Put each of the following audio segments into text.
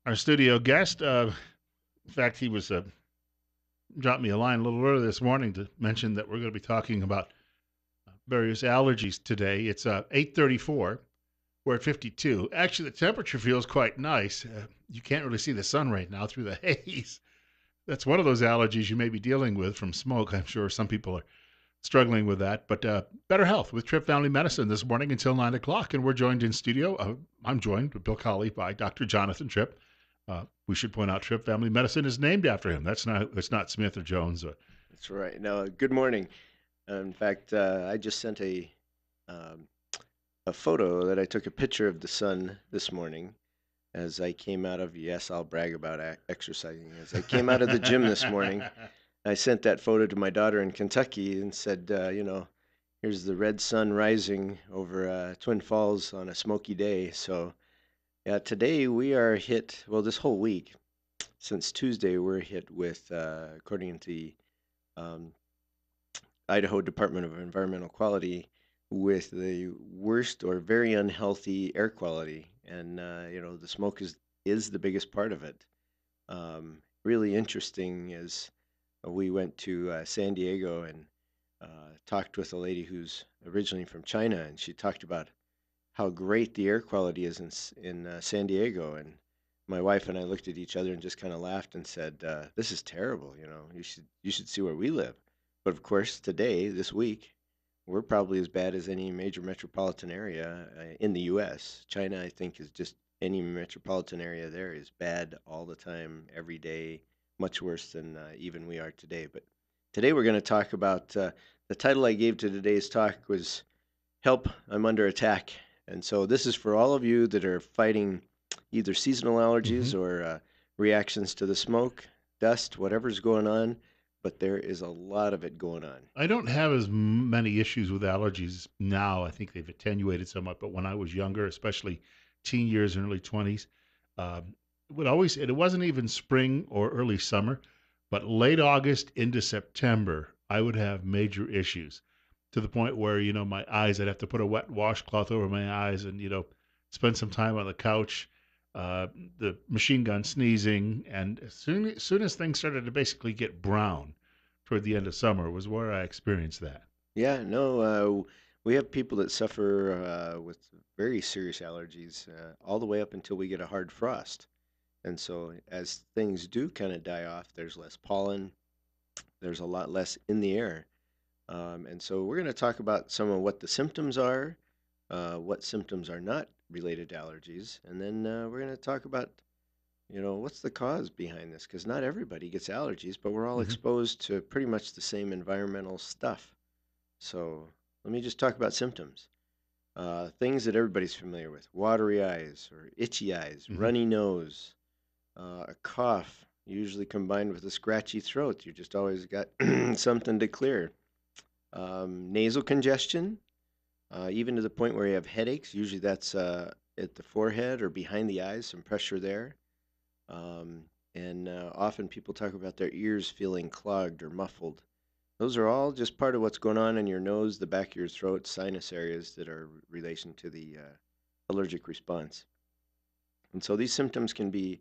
Our studio guest. In fact, he was dropped me a line a little earlier this morning to mention that we're going to be talking about various allergies today. It's 8:34. We're at 52. Actually, the temperature feels quite nice. You can't really see the sun right now through the haze. That's one of those allergies you may be dealing with from smoke. I'm sure some people are struggling with that. But better health with Tripp Family Medicine this morning until 9 o'clock. And we're joined in studio. I'm joined with Bill Colley by Dr. Jonathan Tripp. We should point out Tripp Family Medicine is named after him. That's not Smith or Jones. That's right. Now, good morning. In fact, I just sent um, a photo that I took a picture of the sun this morning as I came out of. Yes, I'll brag about exercising. As I came out of the gym this morning, I sent that photo to my daughter in Kentucky and said, here's the red sun rising over Twin Falls on a smoky day. So, yeah, today we are hit. Well, this whole week since Tuesday, we're hit with, according to the um, Idaho Department of Environmental Quality, with the worst or very unhealthy air quality, and the smoke is the biggest part of it. Really interesting is we went to San Diego and talked with a lady who's originally from China, and she talked about how great the air quality is in San Diego. And my wife and I looked at each other and just kind of laughed and said, "This is terrible. You should see where we live." But of course, today, this week, we're probably as bad as any major metropolitan area in the U.S. China, I think, is just any metropolitan area there is bad all the time, every day, much worse than even we are today. But today we're going to talk about the title I gave to today's talk was "Help, I'm Under Attack." And so this is for all of you that are fighting either seasonal hmm allergies or reactions to the smoke, dust, whatever's going on, but there is a lot of it going on. I don't have as many issues with allergies now. I think they've attenuated somewhat. But when I was younger, especially teen years and early 20s, it wasn't even spring or early summer, but late August into September, I would have major issues to the point where, my eyes, I'd have to put a wet washcloth over my eyes and, spend some time on the couch, uh, the machine gun sneezing. And as soon as things started to basically get brown, toward the end of summer was where I experienced that. Yeah, no, we have people that suffer with very serious allergies all the way up until we get a hard frost. And so as things do kind of die off, there's less pollen, there's a lot less in the air. And so we're going to talk about some of what the symptoms are, what symptoms are not related to allergies, and then we're going to talk about, what's the cause behind this? Because not everybody gets allergies, but we're all hmm exposed to pretty much the same environmental stuff. So let me just talk about symptoms. Things that everybody's familiar with: watery eyes or itchy eyes, hmm runny nose, a cough, usually combined with a scratchy throat. You just always got something to clear. Nasal congestion, even to the point where you have headaches. Usually that's at the forehead or behind the eyes, some pressure there. Um, and often people talk about their ears feeling clogged or muffled. Those are all just part of what's going on in your nose, the back of your throat, sinus areas that are relation to the allergic response. And so these symptoms can be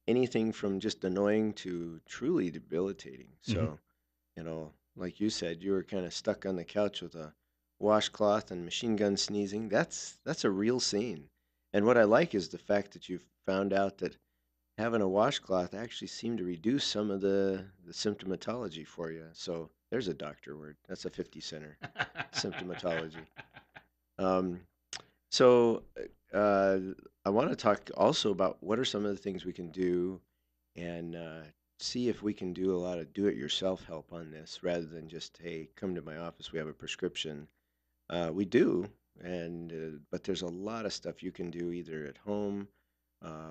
anything from just annoying to truly debilitating. hmm So, like you said, you were kind of stuck on the couch with a washcloth and machine gun sneezing. That's a real scene. And what I like is the fact that you found out that having a washcloth actually seemed to reduce some of the symptomatology for you. So there's a doctor word. That's a 50 center symptomatology. Um, so uh, I want to talk also about what are some of the things we can do and see if we can do a lot of do-it-yourself help on this rather than just, hey, come to my office, we have a prescription. We do, and but there's a lot of stuff you can do either at home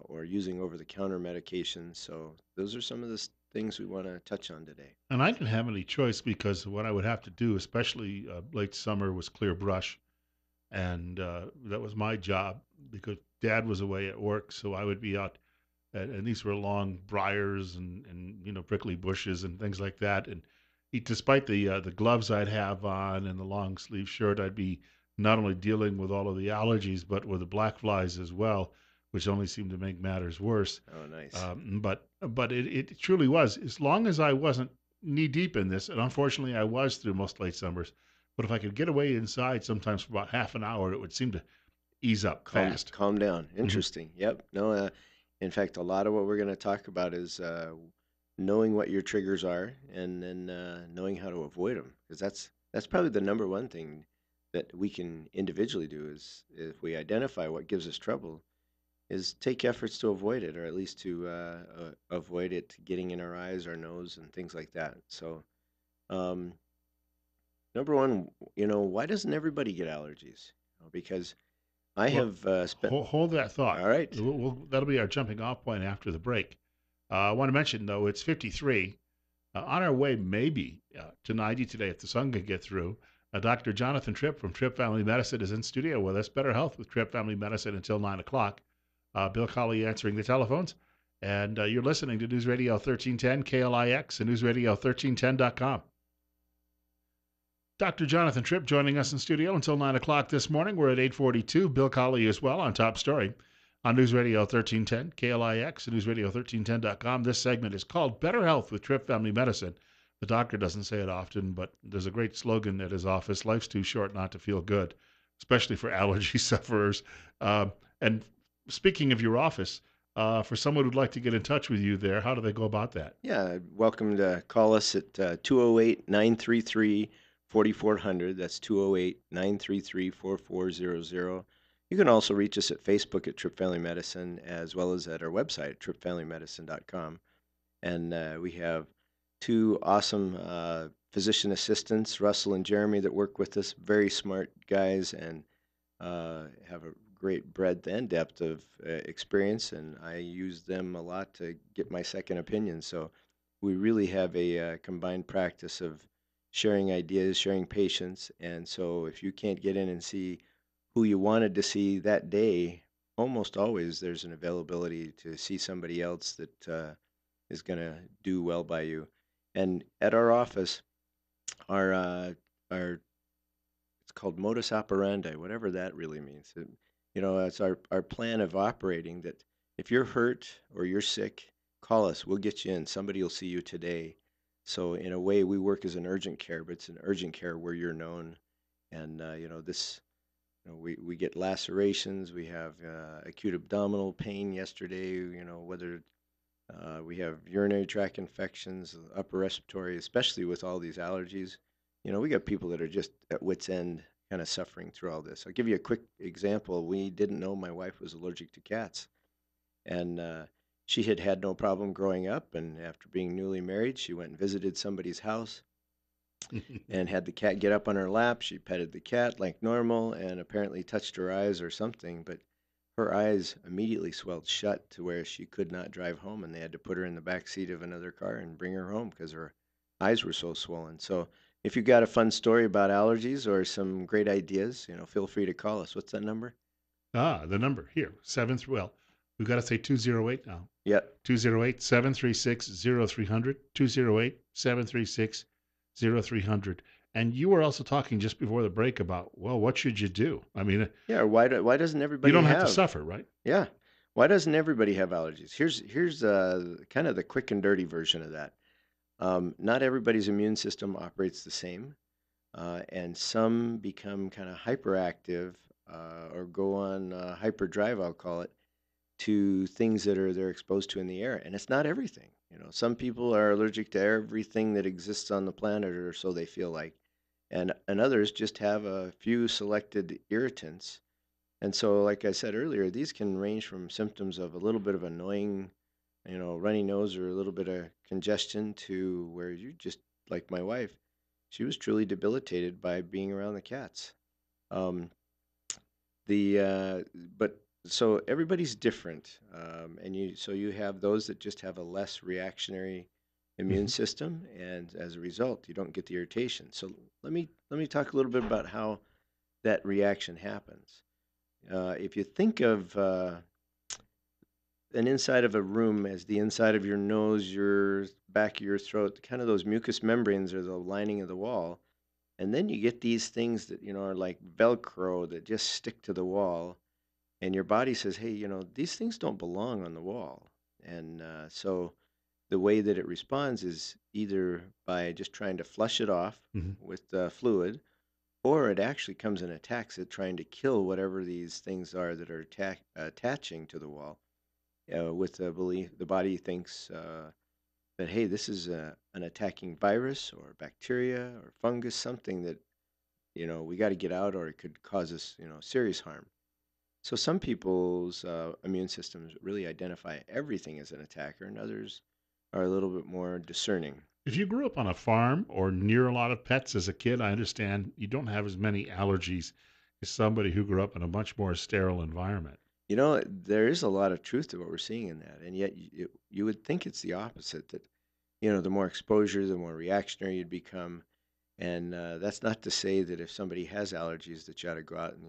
or using over-the-counter medications. So those are some of the things we want to touch on today. And I didn't have any choice because what I would have to do, especially late summer, was clear brush. And that was my job because dad was away at work. So I would be out, and these were long briars and prickly bushes and things like that. And despite the gloves I'd have on and the long sleeve shirt, I'd be not only dealing with all of the allergies, but with the black flies as well, which only seemed to make matters worse. Oh, nice. But it truly was. As long as I wasn't knee deep in this, and unfortunately I was through most late summers. But if I could get away inside, sometimes for about half an hour, it would seem to ease up fast. Calm down. Hmm. Interesting. Yep. No, in fact, a lot of what we're going to talk about is knowing what your triggers are and then knowing how to avoid them, because that's probably the number one thing that we can individually do is if we identify what gives us trouble is take efforts to avoid it, or at least to avoid it getting in our eyes, our nose, and things like that. So, um, number one, why doesn't everybody get allergies? Because I Well, have spent. hold that thought. All right. That'll be our jumping off point after the break. I want to mention, though, it's 53. On our way, maybe to 90 today, if the sun can get through. Dr. Jonathan Tripp from Tripp Family Medicine is in studio with us. Better Health with Tripp Family Medicine until 9 o'clock. Bill Colley answering the telephones. And you're listening to News Radio 1310, KLIX, and newsradio1310.com. Dr. Jonathan Tripp joining us in studio until 9 o'clock this morning. We're at 8:42. Bill Colley as well on Top Story on News Radio 1310, KLIX, and newsradio1310.com. This segment is called Better Health with Tripp Family Medicine. The doctor doesn't say it often, but there's a great slogan at his office: life's too short not to feel good, especially for allergy sufferers. And speaking of your office, for someone who'd like to get in touch with you there, how do they go about that? Yeah, welcome to call us at 208 933 4400. That's 208 933 4400. You can also reach us at Facebook at Tripp Family Medicine, as well as at our website, trippfamilymedicine.com. And we have two awesome physician assistants, Russell and Jeremy, that work with us. Very smart guys and have a great breadth and depth of experience, and I use them a lot to get my second opinion. So we really have a combined practice of sharing ideas, sharing patients, and so if you can't get in and see who you wanted to see that day, almost always there's an availability to see somebody else that is going to do well by you. And at our office, our our it's called modus operandi, whatever that really means. It's our plan of operating that if you're hurt or you're sick, call us. We'll get you in. Somebody will see you today. So in a way, we work as an urgent care, but it's an urgent care where you're known. And this, we get lacerations. We have acute abdominal pain yesterday. Whether we have urinary tract infections, upper respiratory, especially with all these allergies. We got people that are just at wit's end, kind of suffering through all this. I'll give you a quick example. We didn't know my wife was allergic to cats, and she had had no problem growing up. And after being newly married, she went and visited somebody's house and had the cat get up on her lap. She petted the cat like normal and apparently touched her eyes or something, but her eyes immediately swelled shut to where she could not drive home, and they had to put her in the back seat of another car and bring her home because her eyes were so swollen. So, if you've got a fun story about allergies or some great ideas, feel free to call us. What's that number? The number here, well, we've got to say 208 now. Yep. 208 736 0300. 208 736 0300. And you were also talking just before the break about, well, what should you do? I mean, Yeah. Why doesn't you everybody don't have to have? suffer, right? Yeah. Why doesn't everybody have allergies? Here's kind of the quick and dirty version of that. Not everybody's immune system operates the same. And some become kind of hyperactive or go on hyperdrive, I'll call it, to things that they're exposed to in the air. And it's not everything. Some people are allergic to everything that exists on the planet, or so they feel like, and others just have a few selected irritants. And so, like I said earlier, these can range from symptoms of a little bit of annoying, runny nose or a little bit of congestion to where you just, like my wife, she was truly debilitated by being around the cats. Um, the but so everybody's different, and you have those that just have a less reactionary immune Hmm. system, and as a result, you don't get the irritation. So let me talk a little bit about how that reaction happens. If you think of an inside of a room as the inside of your nose, your back of your throat, kind of those mucous membranes are the lining of the wall. And then you get these things that, are like Velcro that just stick to the wall. and your body says, "Hey, these things don't belong on the wall." And so the way that it responds is either by just trying to flush it off Mhm. with fluid, or it actually comes and attacks it, trying to kill whatever these things are that are attaching to the wall. With the belief, the body thinks that, hey, this is an attacking virus or bacteria or fungus, something that we got to get out, or it could cause us serious harm. So some people's immune systems really identify everything as an attacker, and others are a little bit more discerning. If you grew up on a farm or near a lot of pets as a kid, I understand you don't have as many allergies as somebody who grew up in a much more sterile environment. There is a lot of truth to what we're seeing in that, and yet you would think it's the opposite. That the more exposure, the more reactionary you'd become, and that's not to say that if somebody has allergies that you ought to go out and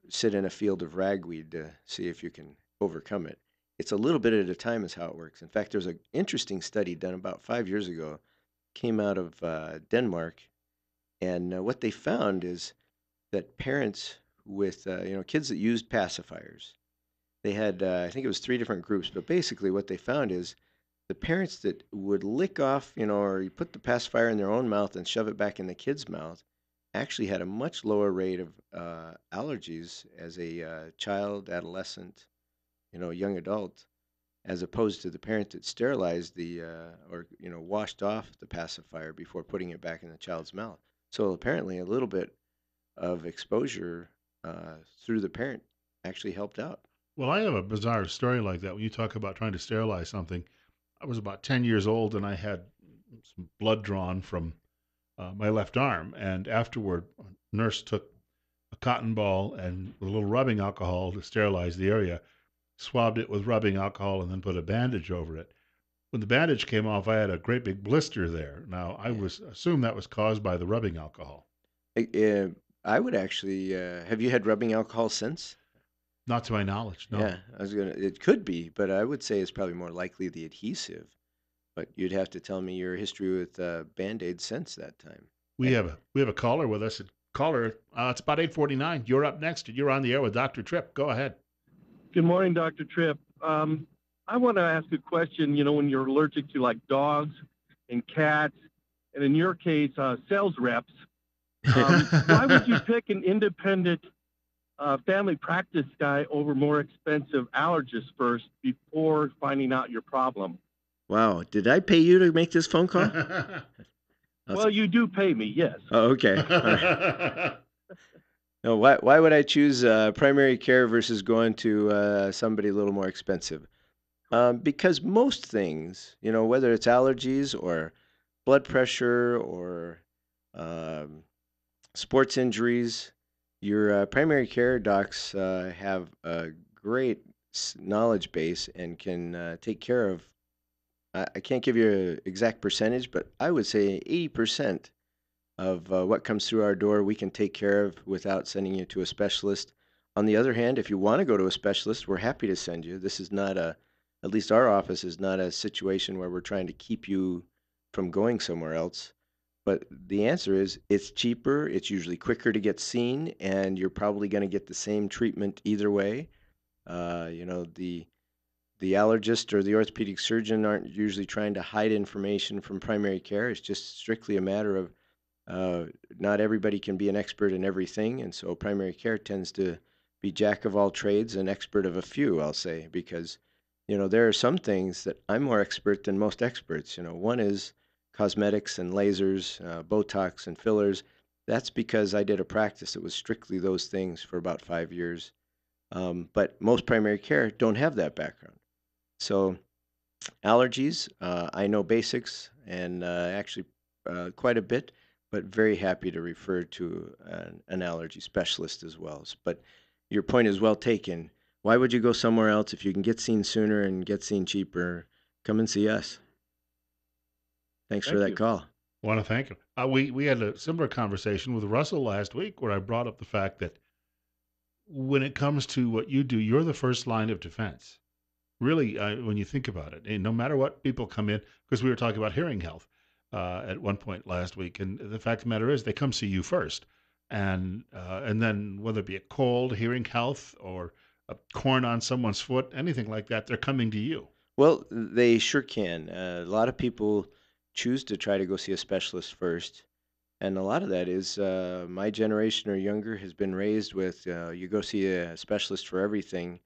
sit in a field of ragweed to see if you can overcome it. It's a little bit at a time is how it works. In fact, there's an interesting study done about 5 years ago, came out of Denmark, and what they found is that parents with kids that used pacifiers, they had I think it was three different groups, but basically what they found is the parents that would lick off, or you put the pacifier in their own mouth and shove it back in the kid's mouth, actually had a much lower rate of allergies as a child, adolescent, young adult, as opposed to the parent that sterilized the or washed off the pacifier before putting it back in the child's mouth. So apparently, a little bit of exposure through the parent actually helped out. Well, I have a bizarre story like that. When you talk about trying to sterilize something, I was about 10 years old and I had some blood drawn from my left arm. And afterward, a nurse took a cotton ball and a little rubbing alcohol to sterilize the area, swabbed it with rubbing alcohol, and then put a bandage over it. When the bandage came off, I had a great big blister there. Now, I Yeah. was assumed that was caused by the rubbing alcohol. I would actually. Have you had rubbing alcohol since? Not to my knowledge, no. Yeah, I was gonna. It could be, but I would say it's probably more likely the adhesive. But you'd have to tell me your history with Band-Aid since that time. We have a caller with us. Caller, it's about 8:49. You're up next. You're on the air with Dr. Tripp. Go ahead. Good morning, Dr. Tripp. I want to ask a question. When you're allergic to like dogs and cats, and in your case, sales reps, why would you pick an independent family practice guy over more expensive allergists first before finding out your problem? Wow, did I pay you to make this phone call? That's, Well, you do pay me, yes. oh, okay. All right. No, why would I choose primary care versus going to somebody a little more expensive? Because most things, whether it's allergies or blood pressure or um, sports injuries, your primary care docs have a great knowledge base and can take care of. I can't give you an exact percentage, but I would say 80% of what comes through our door we can take care of without sending you to a specialist. On the other hand, if you want to go to a specialist, we're happy to send you. This is not at least our office is not a situation where we're trying to keep you from going somewhere else. But the answer is it's cheaper, it's usually quicker to get seen, and you're probably going to get the same treatment either way. The allergist or the orthopedic surgeon aren't usually trying to hide information from primary care. It's just strictly a matter of uh, not everybody can be an expert in everything, and so primary care tends to be jack of all trades and expert of a few, I'll say, because there are some things that I'm more expert than most experts. One is cosmetics and lasers, Botox and fillers. That's because I did a practice that was strictly those things for about 5 years. But most primary care don't have that background. So allergies, I know basics and actually quite a bit, but very happy to refer to an allergy specialist as well. But your point is well taken. Why would you go somewhere else if you can get seen sooner and get seen cheaper? Come and see us. Thanks for Thank that you. call. I want to thank you. We had a similar conversation with Russell last week where I brought up the fact that when it comes to what you do, you're the first line of defense. Really, when you think about it, and no matter what people come in, because we were talking about hearing health at one point last week, and the fact of the matter is, they come see you first. and then whether it be a cold, hearing health, or a corn on someone's foot, anything like that, they're coming to you. Well, they sure can. A lot of people choose to try to go see a specialist first, and a lot of that is my generation or younger has been raised with you go see a specialist for everything.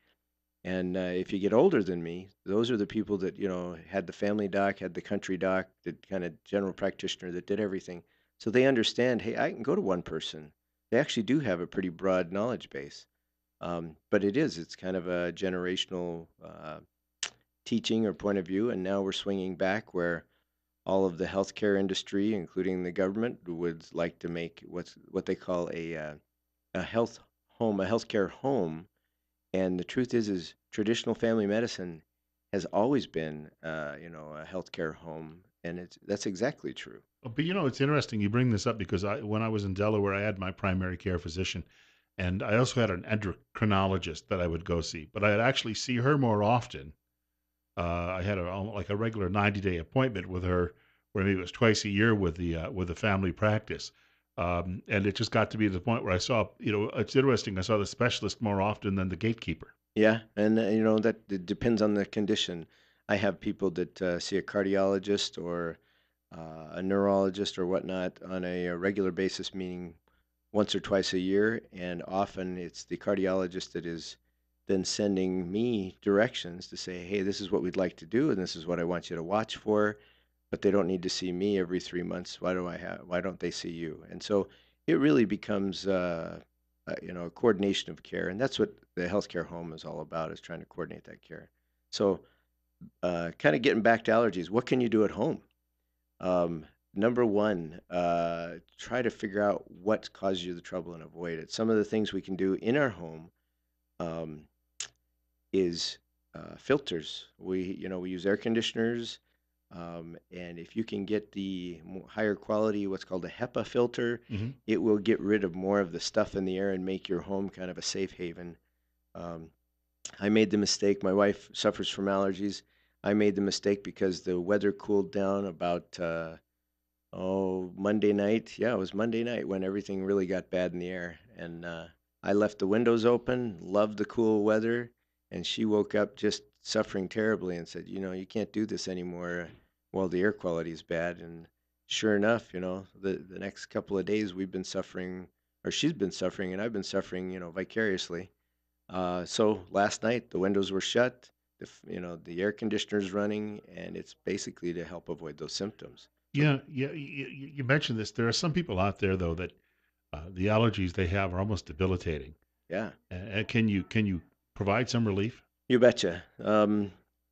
And if you get older than me, those are the people that, had the family doc, had the country doc, the kind of general practitioner that did everything. So they understand, hey, I can go to one person. They actually do have a pretty broad knowledge base. But it's kind of a generational teaching or point of view. And now we're swinging back where all of the healthcare industry, including the government, would like to make what they call a health home, a healthcare home. And the truth is traditional family medicine has always been, a healthcare home, and that's exactly true. But it's interesting you bring this up because when I was in Delaware, I had my primary care physician, and I also had an endocrinologist that I would go see. But I'd actually see her more often. I had like a regular 90-day appointment with her, where maybe it was twice a year with the family practice. And it just got to be the point where I saw, it's interesting. I saw the specialist more often than the gatekeeper. Yeah, and that it depends on the condition. I have people that see a cardiologist or a neurologist or whatnot on a regular basis, meaning once or twice a year, and often it's the cardiologist that is then sending me directions to say, hey, this is what we'd like to do, and this is what I want you to watch for. But they don't need to see me every 3 months. Why don't they see you? And so it really becomes, a coordination of care, and that's what the healthcare home is all about, is trying to coordinate that care. So, kind of getting back to allergies, what can you do at home? Number one, try to figure out what causes you the trouble and avoid it. Some of the things we can do in our home um, is filters. We use air conditioners, and if you can get the higher quality, what's called a HEPA filter, Hmm. it will get rid of more of the stuff in the air and make your home kind of a safe haven. Um, I made the mistake. My wife suffers from allergies. I made the mistake because the weather cooled down about Monday night. Yeah, it was Monday night when everything really got bad in the air. And I left the windows open, loved the cool weather, and she woke up just suffering terribly and said, you can't do this anymore while the air quality is bad. And sure enough, the next couple of days we've been suffering, or she's been suffering, and I've been suffering, vicariously. So last night the windows were shut, the air conditioner's running, and it's basically to help avoid those symptoms. So Yeah, yeah. You mentioned this. There are some people out there though that the allergies they have are almost debilitating. yeah, Can you provide some relief? you betcha.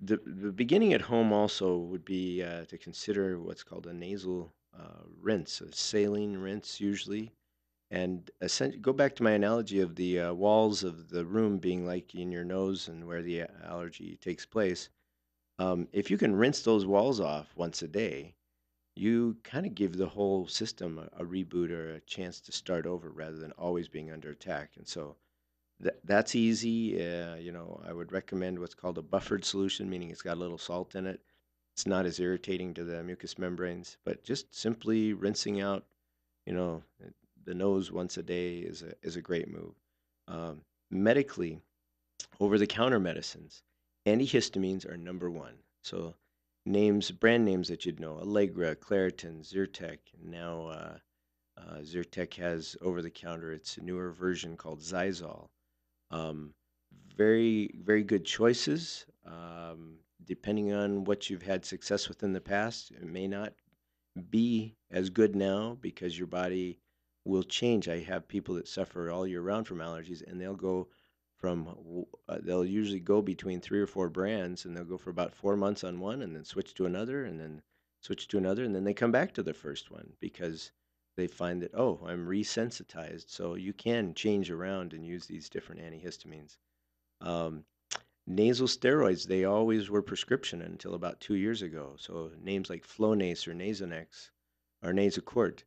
The beginning at home also would be to consider what's called a nasal rinse, a saline rinse usually. And go back to my analogy of the walls of the room being like in your nose and where the allergy takes place. If you can rinse those walls off once a day, you kind of give the whole system a reboot or a chance to start over rather than always being under attack. And so that's easy. I would recommend what's called a buffered solution, meaning it's got a little salt in it. It's not as irritating to the mucous membranes, but just simply rinsing out, you know, the nose once a day is a great move. Medically, over-the-counter medicines, antihistamines are number one. So brand names that you'd know: Allegra, Claritin, Zyrtec. Now Zyrtec has over-the-counter. It's a newer version called Zysol. Um, very, very good choices. Depending on what you've had success with in the past, it may not be as good now because your body will change. I have people that suffer all year round from allergies, and they'll usually go between 3 or 4 brands, and they'll go for about 4 months on one, and then switch to another, and then switch to another, and then they come back to the first one because they find that, oh, I'm resensitized. So you can change around and use these different antihistamines. Um, Nasal steroids, they always were prescription until about 2 years ago. So names like Flonase or Nasonex or Nasacort,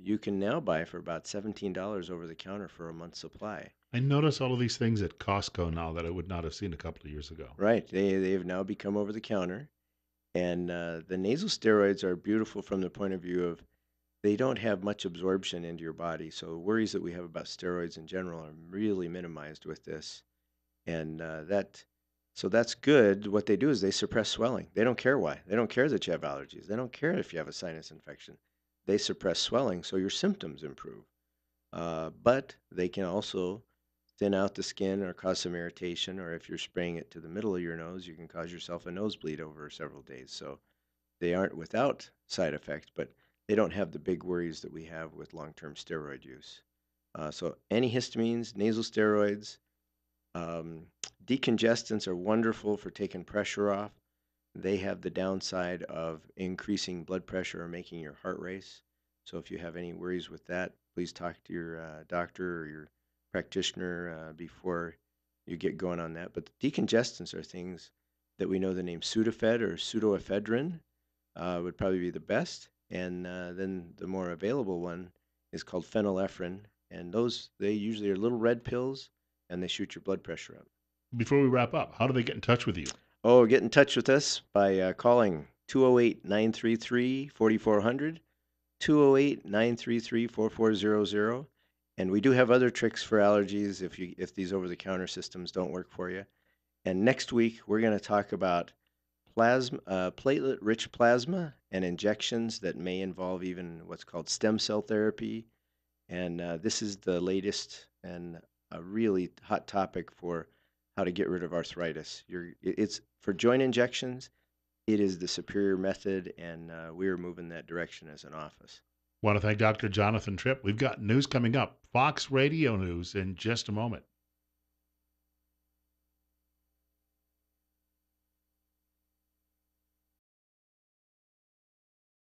you can now buy for about $17 over the counter for a month's supply. I notice all of these things at Costco now that I would not have seen a couple of years ago. Right, they've now become over the counter, and the nasal steroids are beautiful from the point of view of they don't have much absorption into your body. So worries that we have about steroids in general are really minimized with this. And so that's good. What they do is they suppress swelling. They don't care why. They don't care that you have allergies. They don't care if you have a sinus infection. They suppress swelling, so your symptoms improve. But they can also thin out the skin or cause some irritation, or if you're spraying it to the middle of your nose, you can cause yourself a nosebleed over several days. So they aren't without side effects, but they don't have the big worries that we have with long-term steroid use. So antihistamines, nasal steroids, um, decongestants are wonderful for taking pressure off. They have the downside of increasing blood pressure or making your heart race. So if you have any worries with that, please talk to your doctor or your practitioner before you get going on that. But the decongestants are things that we know the name Sudafed or pseudoephedrine would probably be the best. And then the more available one is called phenylephrine. And those, they usually are little red pills and they shoot your blood pressure up. Before we wrap up, how do they get in touch with you? Oh, get in touch with us by calling 208 933 4400, 208 933 4400. And we do have other tricks for allergies if these over the counter systems don't work for you. And next week, we're going to talk about platelet rich plasma and injections that may involve even what's called stem cell therapy. And this is the latest and a really hot topic for how to get rid of arthritis. It's for joint injections. It is the superior method, and we're moving that direction as an office. Want to thank Dr. Jonathan Tripp. We've got news coming up, Fox Radio News in just a moment.